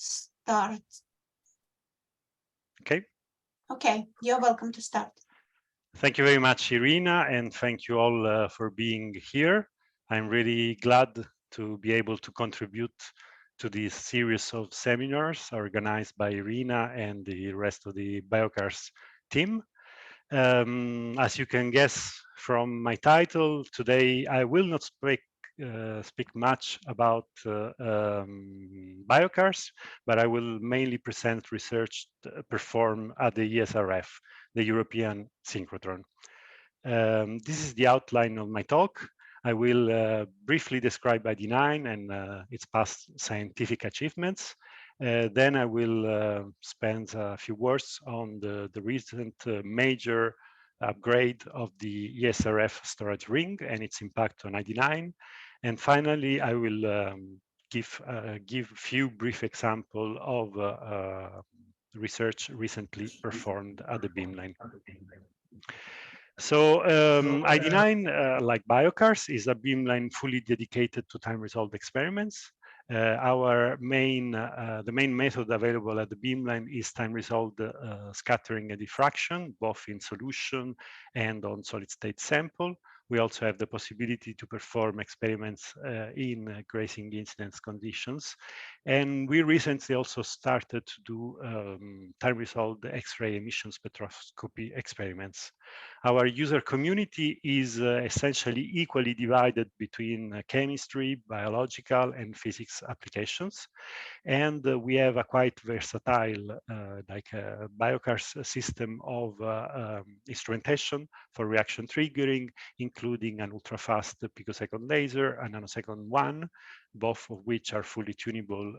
start. Okay. Okay, you're welcome to start. Thank you very much, Irina, and thank you all for being here. I'm really glad to be able to contribute to this series of seminars organized by Irina and the rest of the BioCars team. As you can guess from my title, today I will not speak much about biocars, but I will mainly present research performed at the ESRF, the European Synchrotron. This is the outline of my talk. I will briefly describe ID09 and its past scientific achievements. Then I will spend a few words on the recent major upgrade of the ESRF storage ring and its impact on ID9. And finally, I will give a few brief examples of research recently performed at the beamline. So ID9, like biocars, is a beamline fully dedicated to time-resolved experiments. The main method available at the beamline is time-resolved scattering and diffraction, both in solution and on solid-state sample. We also have the possibility to perform experiments in grazing incidence conditions. And we recently also started to do time-resolved X-ray emission spectroscopy experiments. Our user community is essentially equally divided between chemistry, biological, and physics applications. And we have a quite versatile, biocars system of instrumentation for reaction triggering, including an ultra-fast picosecond laser, a nanosecond one, both of which are fully tunable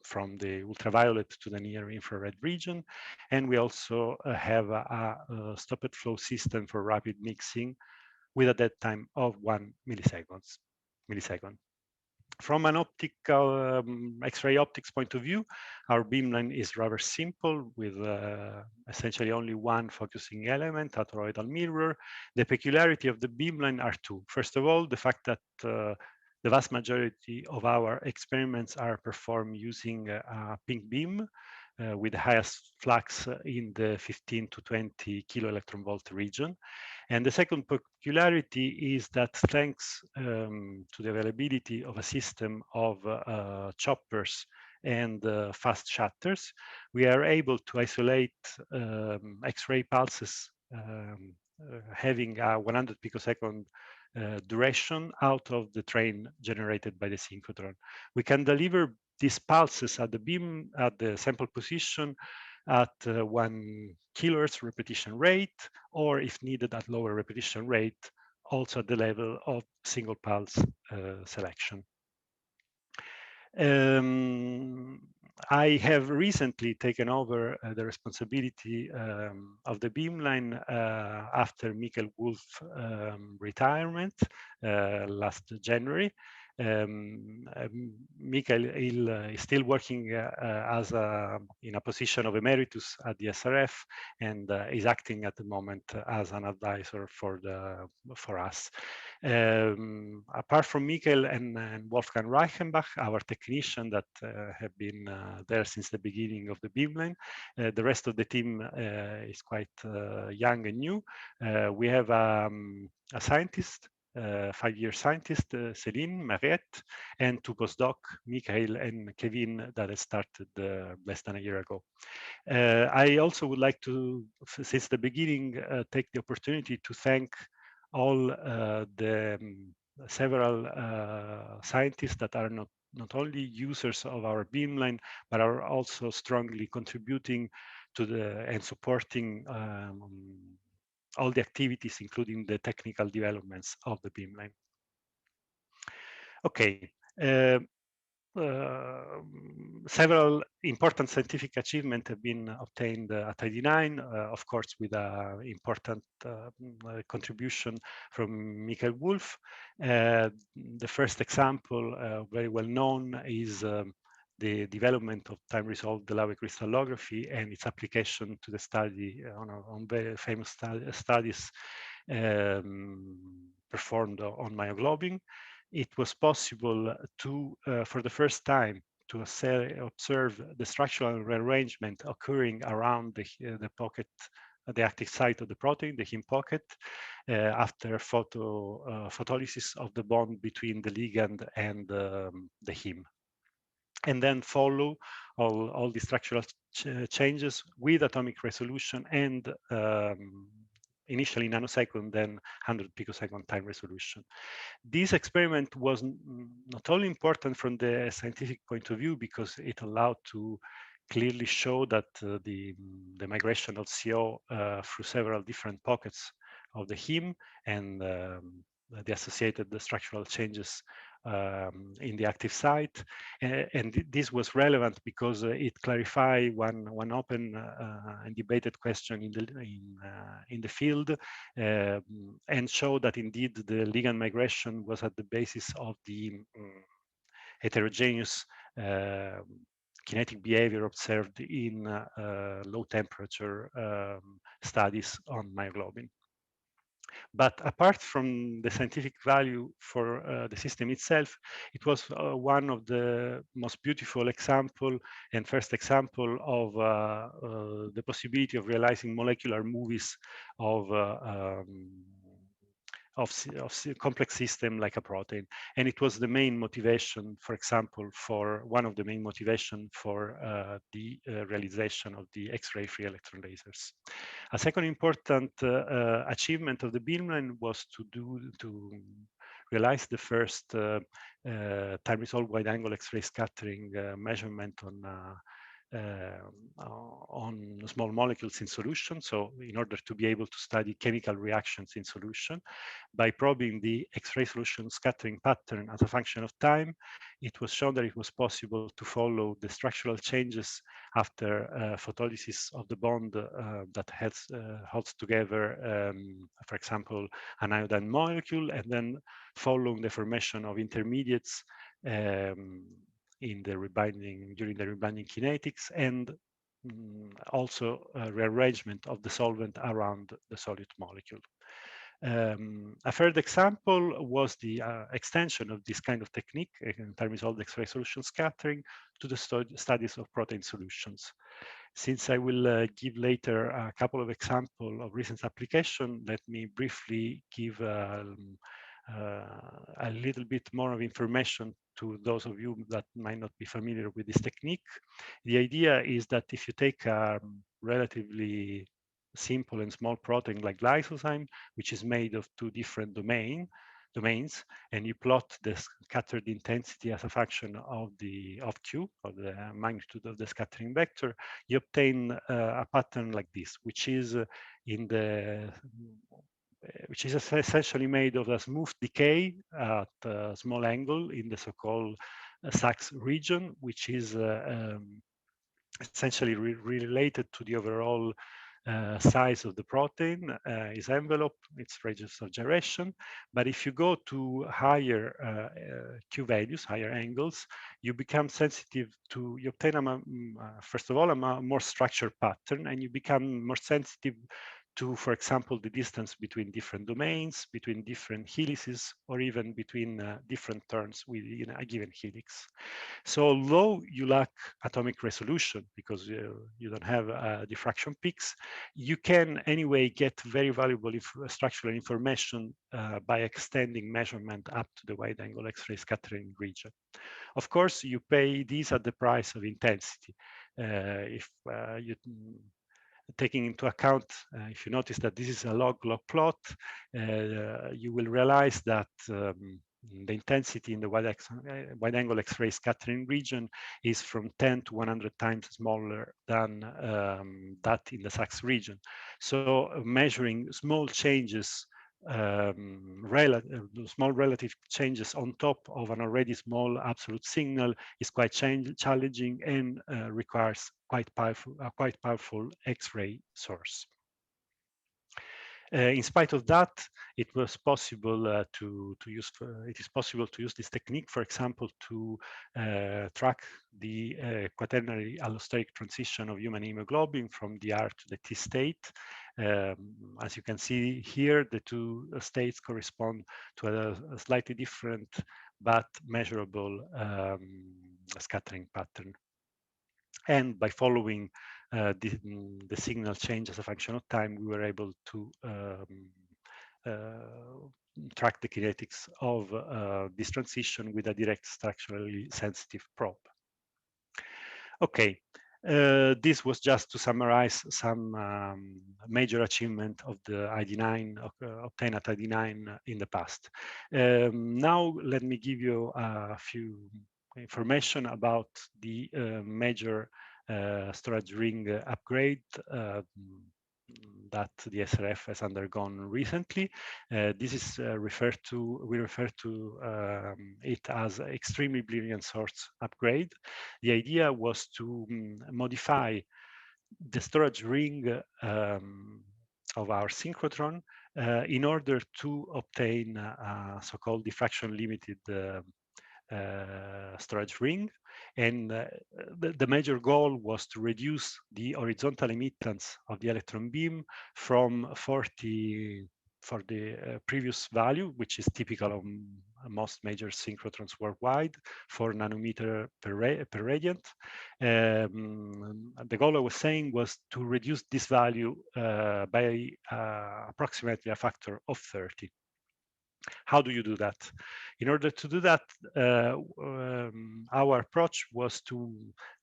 from the ultraviolet to the near infrared region. And we also have a stopped flow system for rapid mixing with a dead time of 1 millisecond. From an optical X-ray optics point of view, our beamline is rather simple with essentially only one focusing element, a toroidal mirror. The peculiarity of the beamline are two. First of all, the fact that the vast majority of our experiments are performed using a pink beam with the highest flux in the 15 to 20 kilo electron volt region. And the second peculiarity is that thanks to the availability of a system of choppers and fast shutters, we are able to isolate X-ray pulses having a 100 picosecond duration out of the train generated by the synchrotron. We can deliver these pulses at the beam, at the sample position, at 1 kilohertz repetition rate, or if needed at lower repetition rate, also at the level of single pulse selection. I have recently taken over the responsibility of the beamline after Michael Wolf retirement last January. Michael is still working in a position of emeritus at the SRF and is acting at the moment as an advisor for us. Apart from Michael and Wolfgang Reichenbach, our technician that have been there since the beginning of the beamline, the rest of the team is quite young and new. We have a scientist, 5-year scientist, Céline, Mariette, and 2 postdoc, Michael and Kevin, that has started less than a year ago. I also would like to, since the beginning, take the opportunity to thank all the several scientists that are not only users of our beamline, but are also strongly contributing to and supporting all the activities, including the technical developments of the beamline. Okay. Several important scientific achievements have been obtained at ID9, of course, with an important contribution from Michael Wolf. The first example, very well known, is the development of time-resolved Delaunay crystallography and its application to the study on very famous studies performed on myoglobin. It was possible to, for the first time, to observe the structural rearrangement occurring around the pocket, the active site of the protein, the heme pocket, after photolysis of the bond between the ligand and the heme. And then follow all the structural changes with atomic resolution and initially nanosecond, then 100 picosecond time resolution. This experiment was not only important from the scientific point of view because it allowed to clearly show that the migration of CO through several different pockets of the heme and the associated structural changes in the active site, and this was relevant because it clarified one open and debated question in the field, and showed that indeed the ligand migration was at the basis of the heterogeneous kinetic behavior observed in low temperature studies on myoglobin. But apart from the scientific value for the system itself, it was one of the most beautiful example and first example of the possibility of realizing molecular movies of complex system like a protein. And it was the main motivation, for example, for one of the main motivation for the realization of the X-ray free electron lasers. A second important achievement of the beamline was to realize the first time resolved wide angle X-ray scattering measurement on small molecules in solution. So in order to be able to study chemical reactions in solution, by probing the X-ray solution scattering pattern as a function of time, it was shown that it was possible to follow the structural changes after photolysis of the bond that holds together, for example, an iodine molecule, and then following the formation of intermediates in the rebinding, during the rebinding kinetics, and also rearrangement of the solvent around the solute molecule. A third example was the extension of this kind of technique in terms of X-ray solution scattering to the studies of protein solutions. Since I will give later a couple of examples of recent application, let me briefly give a little bit more of information to those of you that might not be familiar with this technique. The idea is that if you take a relatively simple and small protein like lysozyme, which is made of two different domains, and you plot the scattered intensity as a function of Q, of the magnitude of the scattering vector, you obtain a pattern like this, which is essentially made of a smooth decay at a small angle in the so-called Sachs region, which is essentially related to the overall size of the protein, its envelope, its radius of gyration. But if you go to higher Q values, higher angles, you become sensitive to, you obtain, first of all, a more structured pattern, and you become more sensitive to, for example, the distance between different domains, between different helices, or even between different turns within a given helix. So although you lack atomic resolution because you don't have diffraction peaks, you can anyway get very valuable structural information by extending measurement up to the wide angle X-ray scattering region. Of course, you pay these at the price of intensity. If you taking into account, if you notice that this is a log-log plot, you will realize that the intensity in the wide angle X-ray scattering region is from 10 to 100 times smaller than that in the Sachs region. So measuring small changes, small relative changes on top of an already small absolute signal is quite challenging and requires a quite powerful X-ray source. In spite of that, it was possible it is possible to use this technique, for example, to track the quaternary allosteric transition of human hemoglobin from the R to the T state. As you can see here, the two states correspond to a slightly different but measurable scattering pattern. And by following the signal change as a function of time, we were able to track the kinetics of this transition with a direct structurally sensitive probe. Okay, this was just to summarize some major achievement of the ID9 obtained at ID9 in the past. Now let me give you a few information about the major storage ring upgrade that the ESRF has undergone recently. This is we refer to it as extremely brilliant source upgrade. The idea was to modify the storage ring of our synchrotron in order to obtain a so-called diffraction limited storage ring. And the major goal was to reduce the horizontal emittance of the electron beam from 40 for the previous value, which is typical of most major synchrotrons worldwide, 4 nanometer per radiant. The goal I was saying was to reduce this value by approximately a factor of 30. How do you do that? In order to do that, our approach was to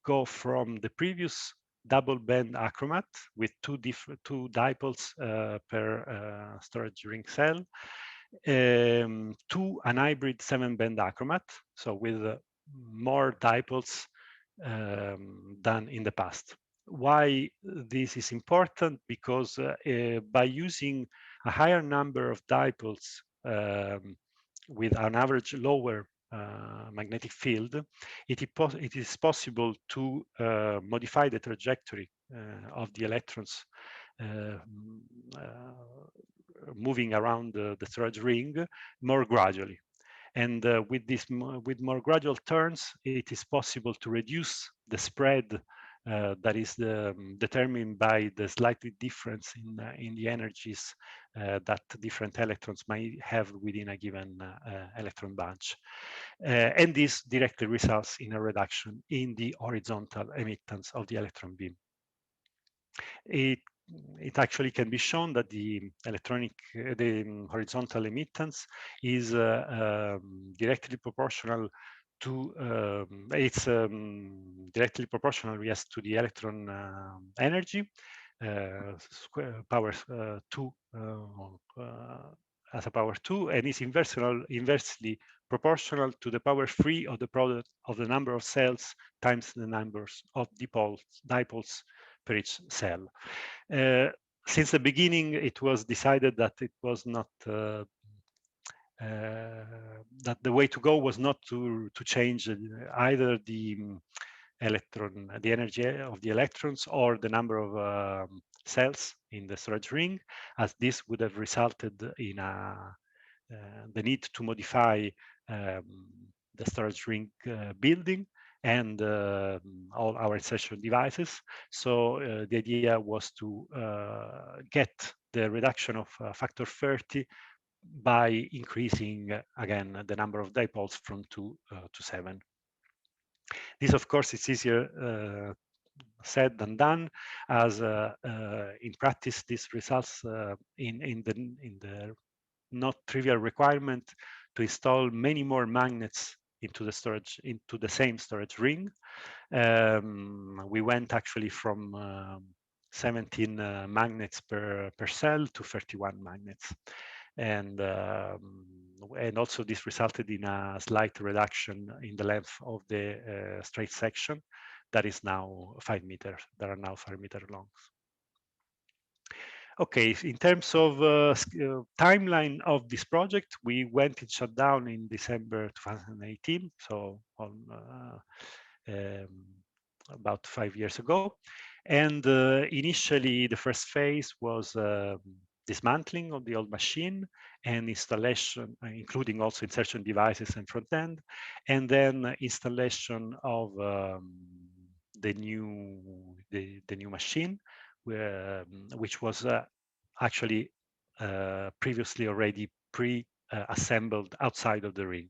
go from the previous double band achromat with two dipoles per storage ring cell to an hybrid 7-band achromat, so with more dipoles than in the past. Why this is important? Because by using a higher number of dipoles with an average lower magnetic field, it is possible to modify the trajectory of the electrons moving around the storage ring more gradually. And with more gradual turns, it is possible to reduce the spread that is determined by the slightly difference in the energies that different electrons might have within a given electron bunch. And this directly results in a reduction in the horizontal emittance of the electron beam. It actually can be shown that the horizontal emittance is directly proportional to directly proportional, yes, to the electron energy power 2 as a power 2, and is inversely proportional to the power 3 of the product of the number of cells times the numbers of dipoles per each cell. Since the beginning, it was decided that it was not that the way to go was not to change either the the energy of the electrons or the number of cells in the storage ring, as this would have resulted in the need to modify the storage ring building and all our insertion devices. So the idea was to get the reduction of factor 30 by increasing again the number of dipoles from 2 to 7. This, of course, is easier said than done, as in practice this results in the not trivial requirement to install many more magnets into the same storage ring. We went actually from 17 magnets per cell to 31 magnets. And also this resulted in a slight reduction in the length of the straight section that is now 5 meters. That are now 5 meter long. Okay, in terms of timeline of this project, we went in shutdown in December 2018, so on about 5 years ago. And initially, the first phase was dismantling of the old machine and installation, including also insertion devices and front end, and then installation of the new machine, which was actually previously already pre-assembled outside of the ring.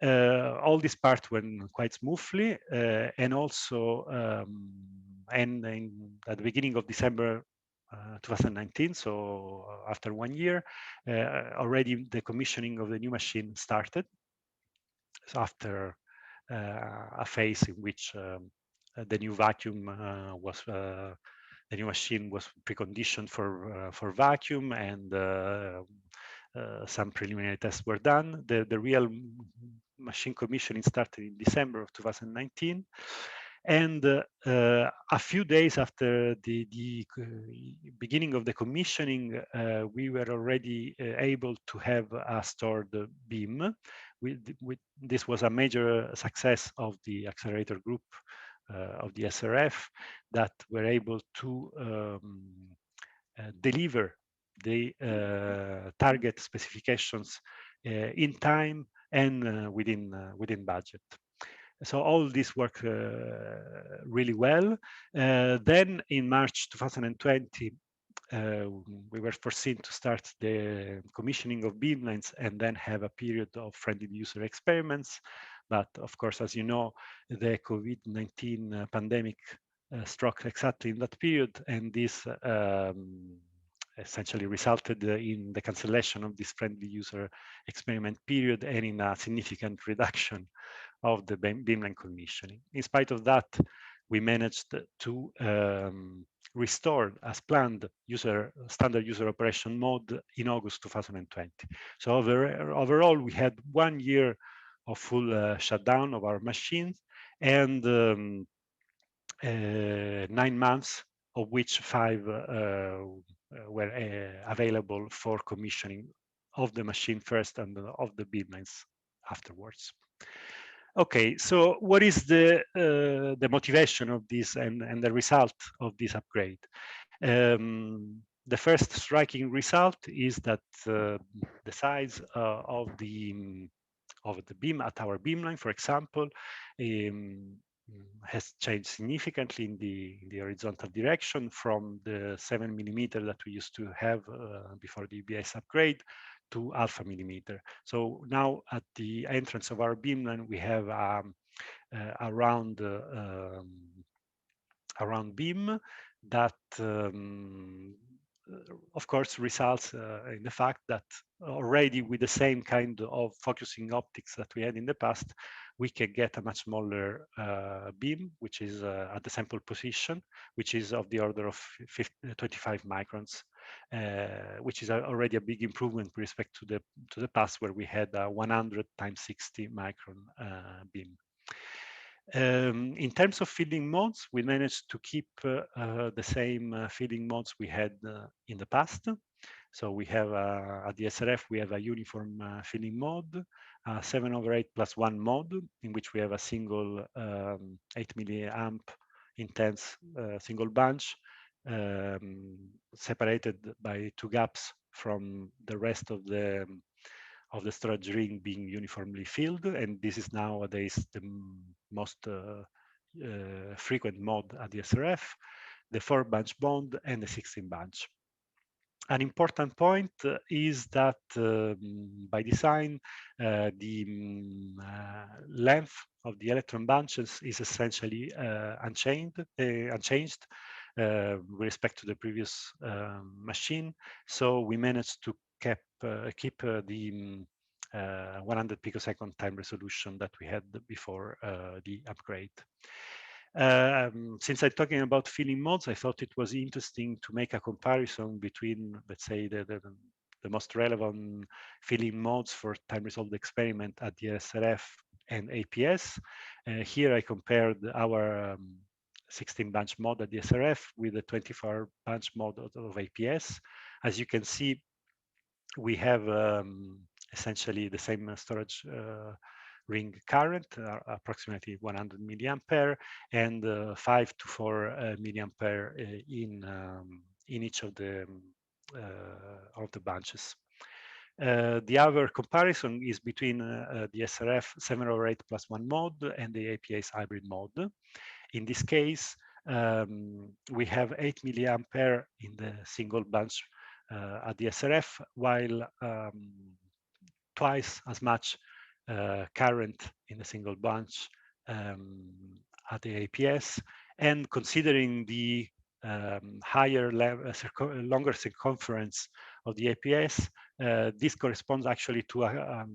All this part went quite smoothly, and also, at the beginning of December 2019, so after 1 year, already the commissioning of the new machine started. So after a phase in which the new vacuum the new machine was preconditioned for vacuum, and some preliminary tests were done. The real machine commissioning started in December of 2019. And a few days after the beginning of the commissioning, we were already able to have a stored beam. This was a major success of the accelerator group of the SRF, that were able to deliver the target specifications in time and within budget. So all this worked really well. Then in March 2020, we were foreseen to start the commissioning of beamlines and then have a period of friendly user experiments. But of course, as you know, the COVID-19 pandemic struck exactly in that period, and this essentially resulted in the cancellation of this friendly user experiment period and in a significant reduction of the beamline commissioning. In spite of that, we managed to restore as planned standard user operation mode in August 2020. So overall, we had 1 year of full shutdown of our machines, and 9 months, of which 5 were available for commissioning of the machine first and of the beamlines afterwards. Okay, so what is the motivation of this and the result of this upgrade? The first striking result is that the size of the beam at our beamline, for example, has changed significantly in the horizontal direction from the 7 millimeter that we used to have before the EBS upgrade to alpha millimeter. So now at the entrance of our beamline, we have a round beam that of course results in the fact that already with the same kind of focusing optics that we had in the past, we can get a much smaller beam, which is at the sample position, which is of the order of 25 microns, which is already a big improvement with respect to the past, where we had a 100 times 60 micron beam. In terms of feeding modes, we managed to keep the same feeding modes we had in the past. So we have at the SRF, we have a uniform feeding mode, 7/8+1 mode, in which we have a single 8 milliamp intense single bunch, separated by 2 gaps from the rest of the storage ring being uniformly filled. And this is nowadays the most frequent mode at the SRF, the 4-bunch bond and the 16-bunch. An important point is that by design, the length of the electron bunches is essentially unchanged with respect to the previous machine. So we managed to keep the 100 picosecond time resolution that we had before the upgrade. Since I'm talking about filling modes, I thought it was interesting to make a comparison between, let's say, the most relevant filling modes for time resolved experiment at the SRF and APS. Here I compared our 16-bunch mode at the SRF with the 24-bunch mode of APS. As you can see, we have essentially the same storage ring current, approximately 100 milliampere, and 5 to 4 milliampere in each of the bunches. The other comparison is between the SRF 7/8+1 mode and the APS hybrid mode. In this case, we have 8 milliampere in the single bunch at the SRF, while twice as much current in a single bunch at the APS, and considering the higher level, longer circumference of the APS, this corresponds actually to a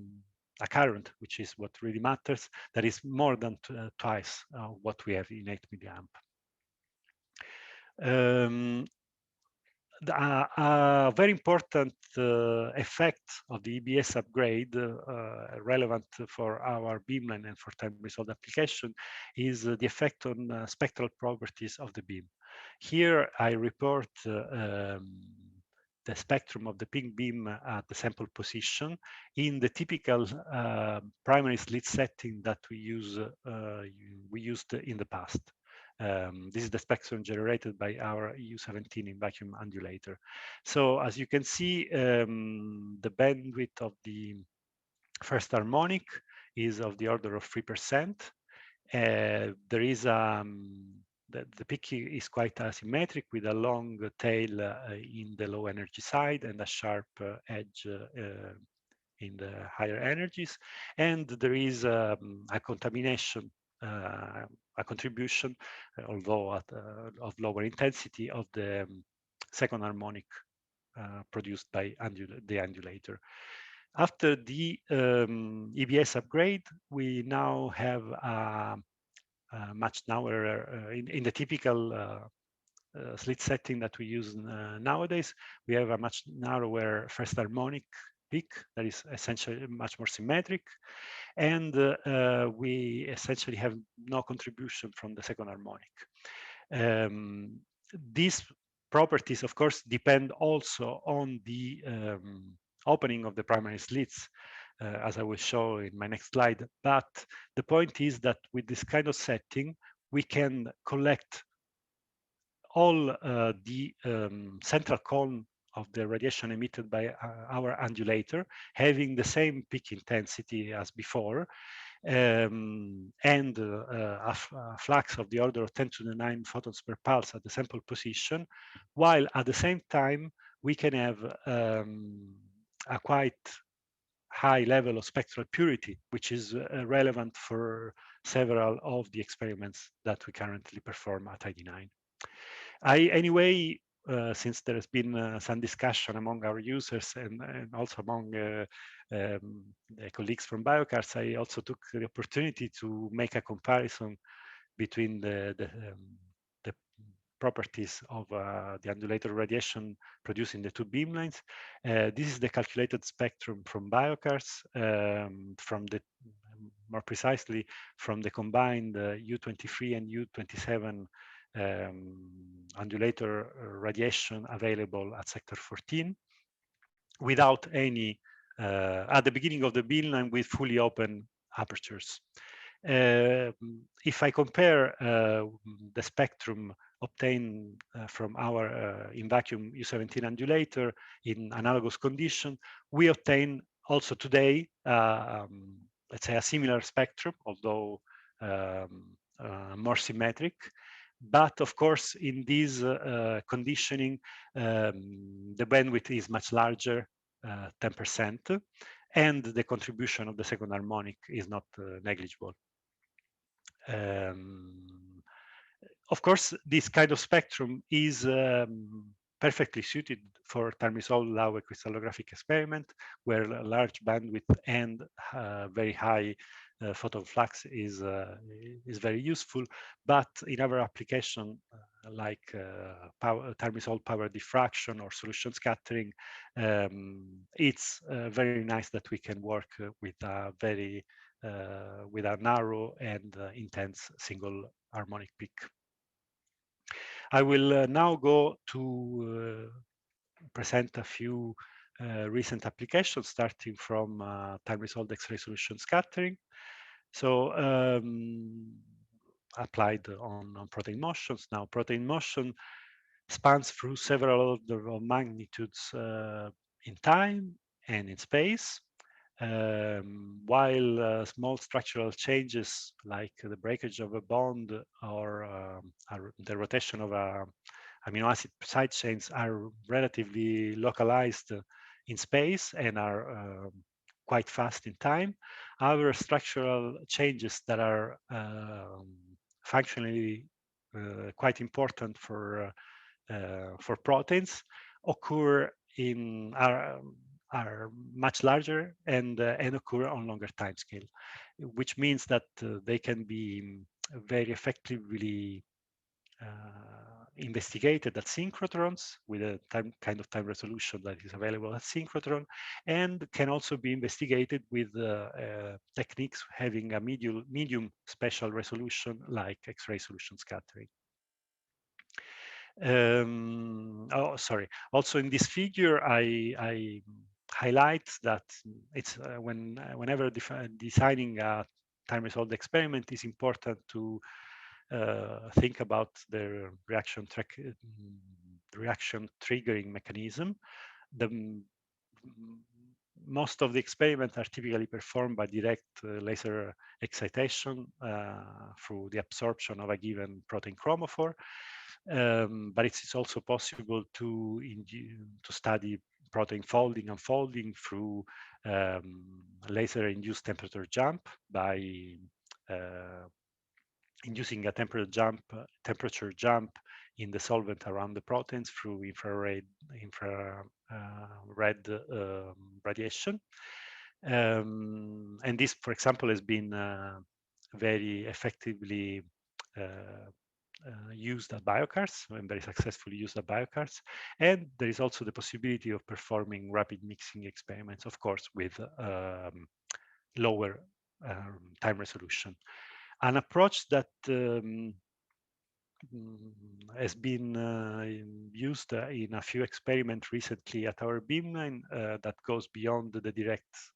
current, which is what really matters, that is more than twice what we have in 8 milliamp. A very important effect of the EBS upgrade relevant for our beamline and for time resolved application is the effect on spectral properties of the beam. Here I report the spectrum of the pink beam at the sample position in the typical primary slit setting that we used in the past. This is the spectrum generated by our EU17 in vacuum undulator. So as you can see, the bandwidth of the first harmonic is of the order of 3%. There is the peak is quite asymmetric with a long tail in the low energy side and a sharp edge in the higher energies, and there is a contamination, a contribution, although of lower intensity, of the second harmonic produced by the undulator. After the EBS upgrade, we now have a much narrower, in the typical slit setting that we use nowadays, we have a much narrower first harmonic peak that is essentially much more symmetric, and we essentially have no contribution from the second harmonic. These properties, of course, depend also on the opening of the primary slits, as I will show in my next slide. But the point is that with this kind of setting, we can collect all the central cone of the radiation emitted by our undulator, having the same peak intensity as before, and a flux of the order of 10 to the 9 photons per pulse at the sample position, while at the same time we can have a quite high level of spectral purity, which is relevant for several of the experiments that we currently perform at ID9. Anyway, since there has been some discussion among our users and also among the colleagues from BioCars, I also took the opportunity to make a comparison between the properties of the undulator radiation producing the two beamlines. This is the calculated spectrum from BioCars, from the more precisely from the combined U23 and U27 undulator radiation available at sector 14, without any at the beginning of the beamline with fully open apertures. If I compare the spectrum obtained from our in vacuum U17 undulator in analogous condition, we obtain also today, let's say, a similar spectrum, although more symmetric. But of course, in this conditioning, the bandwidth is much larger, 10%, and the contribution of the second harmonic is not negligible. Of course, this kind of spectrum is perfectly suited for time-resolved Laue crystallographic experiment, where a large bandwidth and very high photon flux is very useful. But in other application, like time-resolved power diffraction or solution scattering, it's very nice that we can work with a very with a narrow and intense single harmonic peak. I will now go to present a few recent applications, starting from time-resolved X-ray solution scattering. So applied on protein motions. Now, protein motion spans through several order of magnitudes in time and in space, while small structural changes like the breakage of a bond or the rotation of amino acid side chains are relatively localized in space and are quite fast in time. other structural changes that are functionally quite important for proteins occur are much larger and occur on longer time scale, which means that they can be very effectively investigated at synchrotrons with a kind of time resolution that is available at synchrotron, and can also be investigated with techniques having a medium spatial resolution like X-ray solution scattering. Oh, sorry. Also in this figure, I highlight that it's whenever designing a time-resolved experiment, is important to think about the reaction triggering mechanism. Most of the experiments are typically performed by direct laser excitation through the absorption of a given protein chromophore. But it's also possible to study protein folding and unfolding through laser-induced temperature jump by inducing a temperature jump in the solvent around the proteins through infrared radiation. And this, for example, has been very effectively used at biocars and very successfully used at biocars. And there is also the possibility of performing rapid mixing experiments, of course, with lower time resolution. An approach that has been used in a few experiments recently at our beamline that goes beyond the direct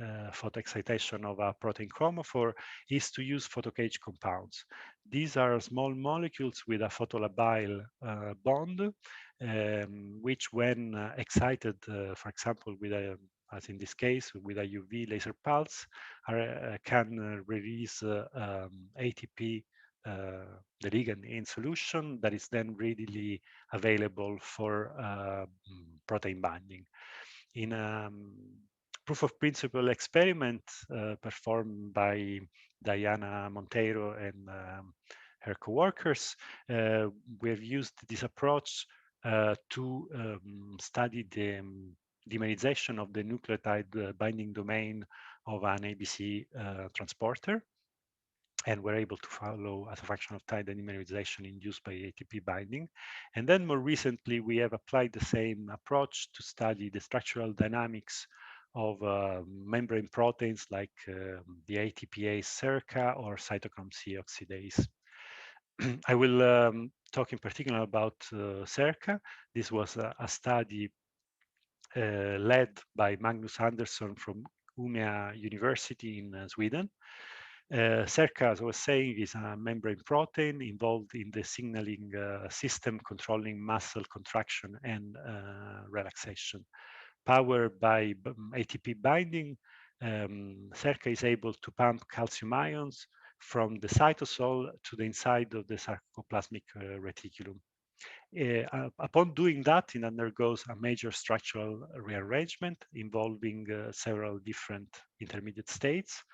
photoexcitation of a protein chromophore is to use photocage compounds. These are small molecules with a photolabile bond, which when excited, for example, with a as in this case, with a UV laser pulse, can release ATP, the ligand in solution that is then readily available for protein binding. In a proof of principle experiment performed by Diana Monteiro and her co-workers, we have used this approach to study the dimerization of the nucleotide binding domain of an ABC transporter. And we're able to follow, as a function of time, the dimerization induced by ATP binding. And then more recently, we have applied the same approach to study the structural dynamics of membrane proteins like the ATPase SERCA or cytochrome C oxidase. I will talk in particular about SERCA. This was a study led by Magnus Andersson from Umeå University in Sweden. SERCA, as I was saying, is a membrane protein involved in the signaling system controlling muscle contraction and relaxation. Powered by ATP binding, SERCA is able to pump calcium ions from the cytosol to the inside of the sarcoplasmic reticulum. Upon doing that, it undergoes a major structural rearrangement involving several different intermediate states.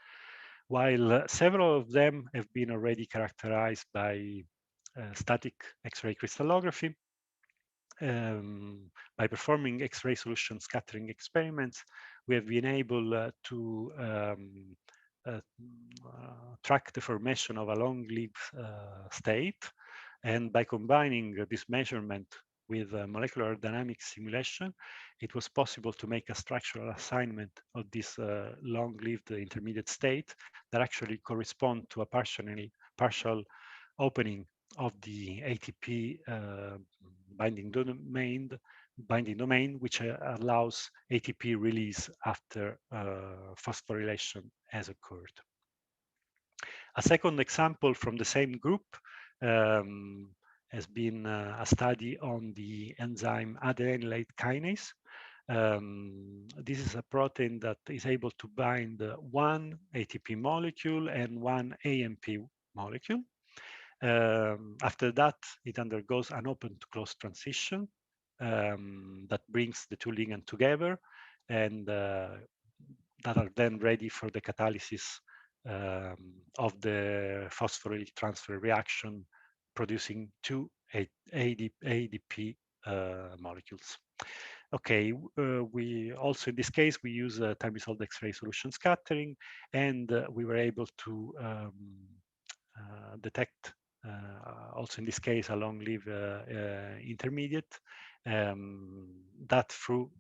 While several of them have been already characterized by static X-ray crystallography, by performing X-ray solution scattering experiments, we have been able to track the formation of a long-lived state. And by combining this measurement with molecular dynamics simulation, it was possible to make a structural assignment of this long-lived intermediate state that actually correspond to a partial opening of the ATP binding domain, which allows ATP release after phosphorylation has occurred. A second example from the same group has been a study on the enzyme adenylate kinase. This is a protein that is able to bind one ATP molecule and one AMP molecule. After that, it undergoes an open to close transition that brings the two ligands together and that are then ready for the catalysis of the phosphoryl transfer reaction, producing two ADP molecules. Okay, we also in this case we use time resolved X-ray solution scattering, and we were able to detect also in this case a long-lived intermediate that through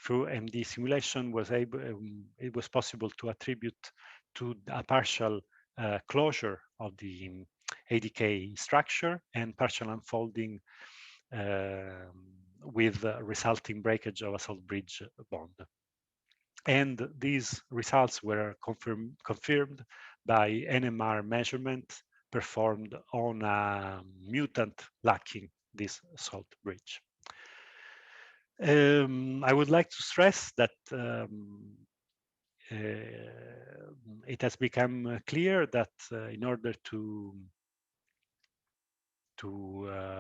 through MD simulation was able it was possible to attribute to a partial closure of the ADK structure and partial unfolding with resulting breakage of a salt bridge bond. And these results were confirmed by NMR measurement performed on a mutant lacking this salt bridge. I would like to stress that it has become clear that in order to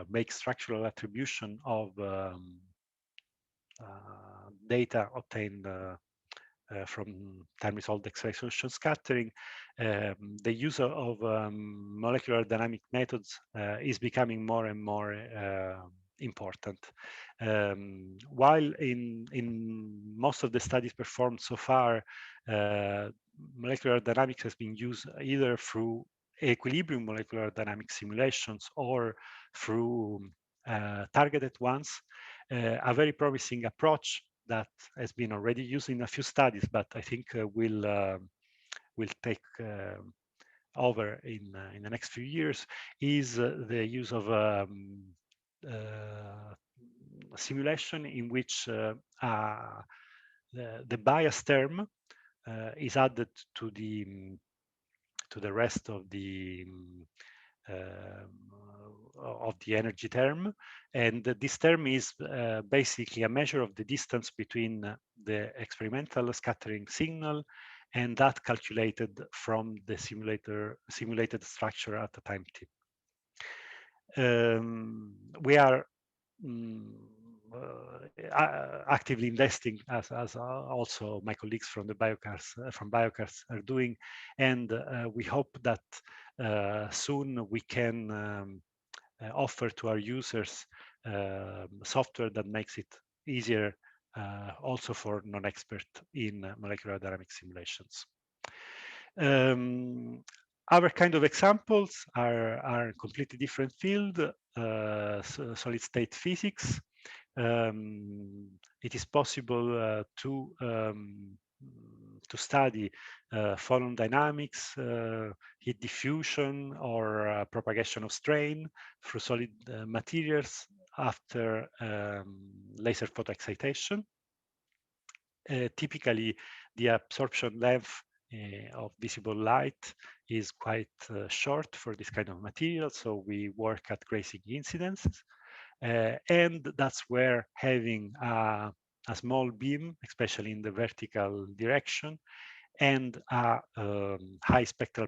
make structural attribution of data obtained from time resolved X-ray solution scattering, the use of molecular dynamic methods is becoming more and more important. While in most of the studies performed so far, molecular dynamics has been used either through equilibrium molecular dynamic simulations or through targeted ones. A very promising approach that has been already used in a few studies, but I think will take over in the next few years, is the use of simulation in which the bias term is added to the rest of the energy term, and this term is basically a measure of the distance between the experimental scattering signal and that calculated from the simulated structure at the time t. We are actively investing, as also my colleagues from the BioCars are doing, and we hope that soon we can offer to our users software that makes it easier also for non-expert in molecular dynamic simulations. Other kind of examples are completely different field, solid state physics. It is possible to study phonon dynamics, heat diffusion, or propagation of strain through solid materials after laser photoexcitation. Typically, the absorption length of visible light is quite short for this kind of material, so we work at grazing incidences. And that's where having a small beam, especially in the vertical direction, and a high spectral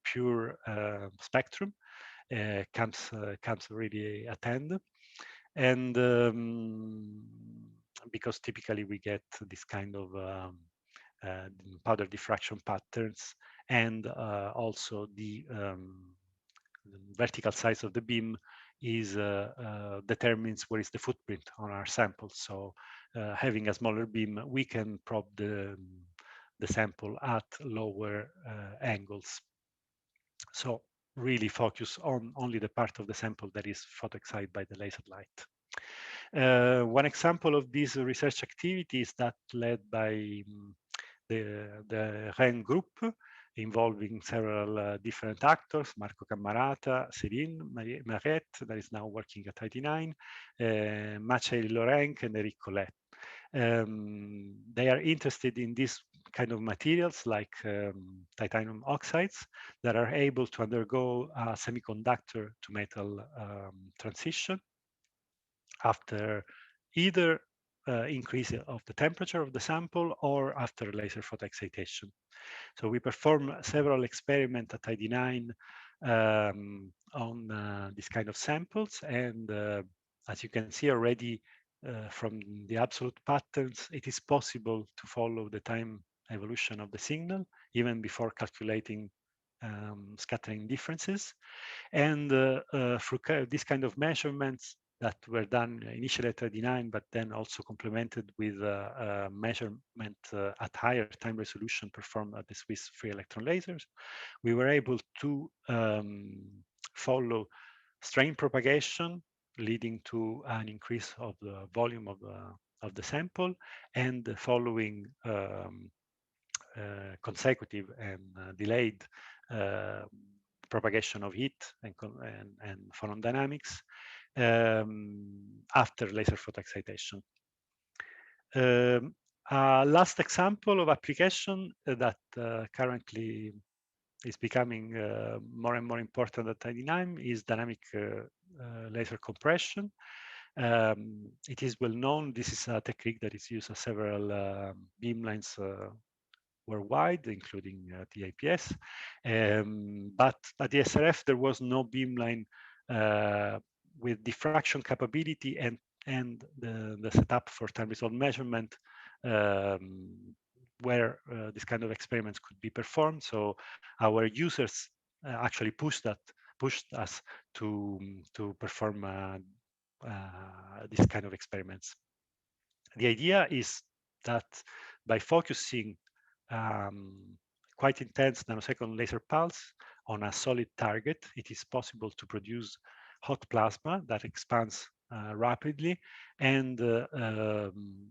pure spectrum comes really at hand. And because typically we get this kind of powder diffraction patterns, and also the vertical size of the beam is determines where is the footprint on our sample. So having a smaller beam, we can probe the sample at lower angles. So really focus on only the part of the sample that is photoexcited by the laser light. One example of this research activity is that led by the REN group, involving several different actors: Marco Cammarata, Céline Mariette, that is now working at ID09, Matteo Levantino, and Eric Collet. They are interested in this kind of materials like titanium oxides that are able to undergo a semiconductor to metal transition after either increase of the temperature of the sample or after laser photoexcitation. So we perform several experiments at ID9 on this kind of samples, and as you can see already, from the absolute patterns, it is possible to follow the time evolution of the signal even before calculating scattering differences. And through this kind of measurements that were done initially at ID9, but then also complemented with measurement at higher time resolution performed at the Swiss free electron lasers, we were able to follow strain propagation leading to an increase of the volume of the sample, and the following consecutive and delayed uh, propagation of heat and phonon dynamics after laser photoexcitation. A last example of application that currently is becoming more and more important at ID9 is dynamic laser compression. It is well known. This is a technique that is used at several beamlines worldwide, including the IPS. But at the ESRF, there was no beamline with diffraction capability and the setup for time resolved measurement where this kind of experiments could be performed. So our users actually pushed us to perform this kind of experiments. The idea is that by focusing quite intense nanosecond laser pulse on a solid target, it is possible to produce hot plasma that expands rapidly, and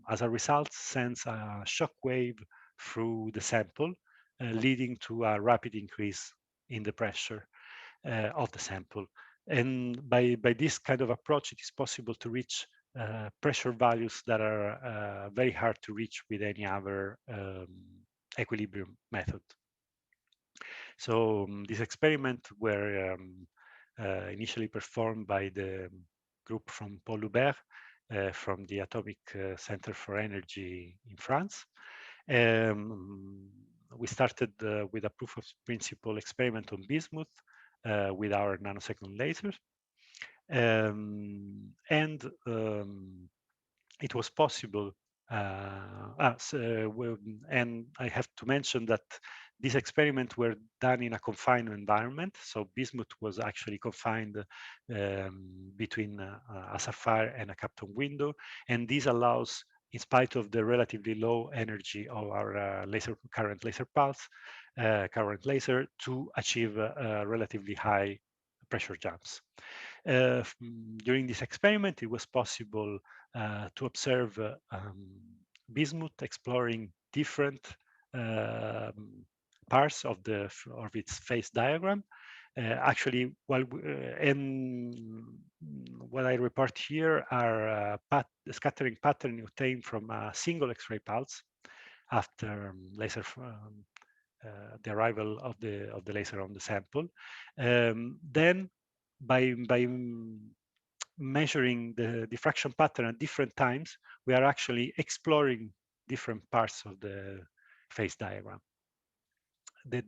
as a result sends a shock wave through the sample, leading to a rapid increase in the pressure of the sample. And by this kind of approach, it is possible to reach pressure values that are very hard to reach with any other equilibrium method. So this experiment were initially performed by the group from Paul Hubert from the Atomic Center for Energy in France. We started with a proof of principle experiment on bismuth with our nanosecond lasers. And it was possible. And I have to mention that these experiments were done in a confined environment. So bismuth was actually confined between a sapphire and a Kapton window. And this allows, in spite of the relatively low energy of our current laser pulse, current laser, to achieve relatively high pressure jumps. During this experiment, it was possible to observe bismuth exploring different parts of its phase diagram. Actually, and what I report here are scattering pattern obtained from a single X-ray pulse after laser the arrival of the laser on the sample. Then by measuring the diffraction pattern at different times, we are actually exploring different parts of the phase diagram. The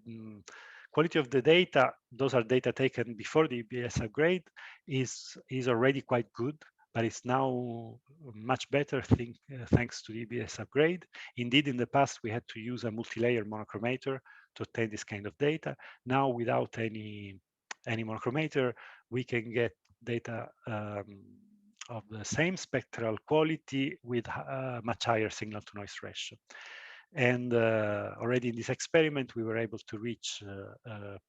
quality of the data, those are data taken before the EBS upgrade, is already quite good, but it's now much better thanks to the EBS upgrade. Indeed, in the past, we had to use a multi-layer monochromator to obtain this kind of data. Now, without any monochromator, we can get data of the same spectral quality with much higher signal to noise ratio. And already in this experiment, we were able to reach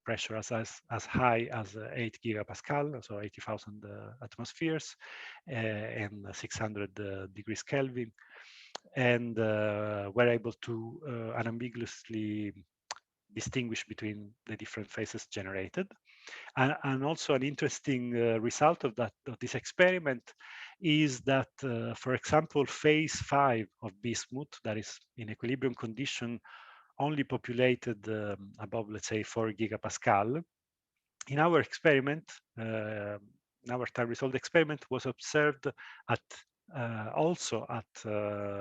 pressure as high as 8 gigapascal, so 80,000 atmospheres, and 600 degrees Kelvin, and were able to unambiguously distinguish between the different phases generated. And also an interesting result of this experiment is that, for example, phase 5 of bismuth, that is in equilibrium condition, only populated above, let's say, 4 gigapascal. In our experiment, in our time resolved experiment, was observed at also at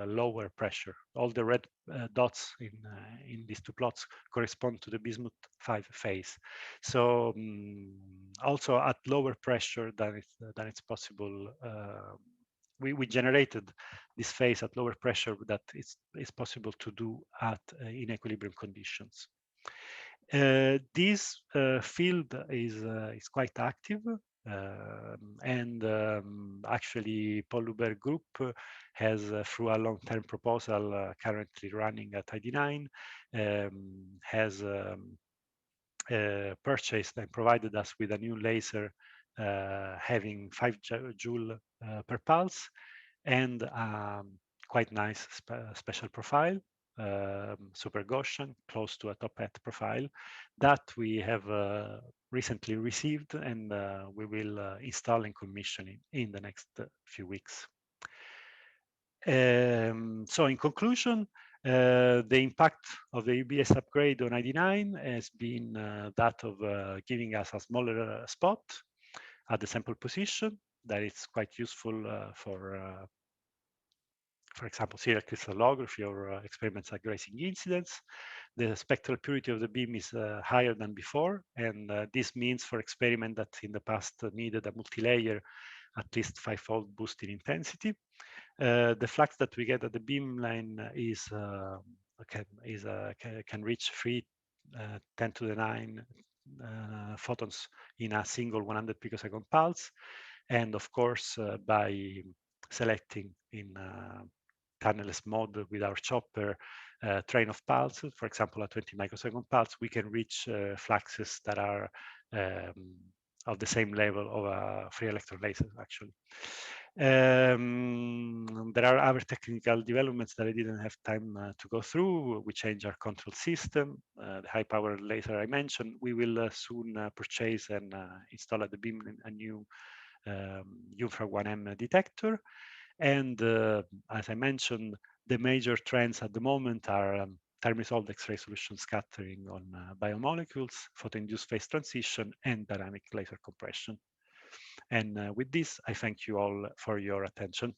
lower pressure. All the red dots in these two plots correspond to the bismuth 5 phase. So also at lower pressure than it's possible we generated this phase at lower pressure that is possible to do at in equilibrium conditions. This field is quite active, and actually Paul Luber Group has, through a long-term proposal currently running at ID9, has purchased and provided us with a new laser having 5 joule per pulse and quite nice special profile, super Gaussian, close to a top hat profile that we have recently received, and we will install and commission in the next few weeks. So in conclusion, the impact of the EBS upgrade on ID9 has been that of giving us a smaller spot at the sample position that is quite useful for example, serial crystallography or experiments like grazing incidents. The spectral purity of the beam is higher than before, and this means for experiment that in the past needed a multi-layer, at least 5-fold boost in intensity. The flux that we get at the beamline can reach 10 to the 9 photons in a single 100 picosecond pulse, and of course by selecting in tunnelless mode with our chopper train of pulses, for example a 20 microsecond pulse, we can reach fluxes that are of the same level of a free electron laser actually. There are other technical developments that I didn't have time to go through. We change our control system, the high power laser I mentioned. We will soon purchase and install at the beam a new UFRA 1M detector. And as I mentioned, the major trends at the moment are time-resolved X-ray solution scattering on biomolecules, photo-induced phase transition, and dynamic laser compression. And with this, I thank you all for your attention.